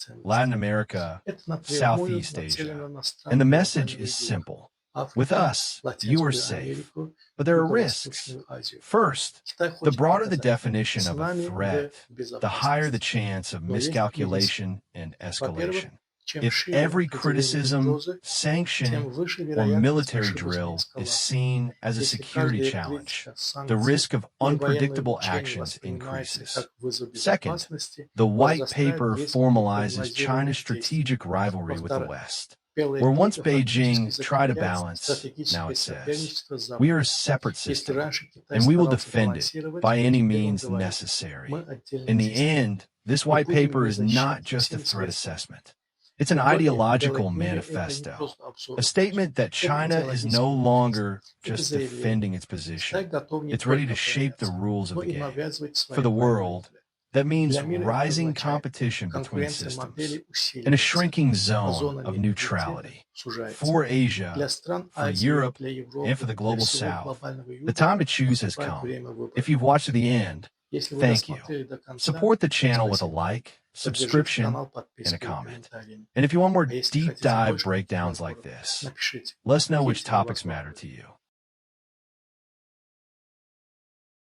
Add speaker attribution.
Speaker 1: ценности.
Speaker 2: Latin America,
Speaker 1: Это напрямую
Speaker 2: Southeast
Speaker 1: нацелено
Speaker 2: Asia.
Speaker 1: на страны
Speaker 2: And the
Speaker 1: Западной
Speaker 2: message is
Speaker 1: Европы.
Speaker 2: simple. With us, you are safe. But there are risks. First, the broader the definition of a threat, the higher the chance of miscalculation and escalation. If every criticism, sanction, or military drill is seen as a security challenge, the risk of unpredictable actions increases. Second, the white paper formalizes China's strategic rivalry with the West. Where once Beijing tried to balance, now it says, we are a separate system, and we will defend it by any means necessary. In the end, this white paper is not just a threat assessment. It's an ideological manifesto, a statement that China is no longer just defending its position. It's ready to shape the rules of the game. For the world, that means rising competition between systems in a shrinking zone of neutrality. For Asia, for Europe, and for the global South, the time to choose has come. If you've watched to the end, thank you. Support the channel with a like, subscription, and a comment. And if you want more deep dive breakdowns like this, let us know which topics matter to you.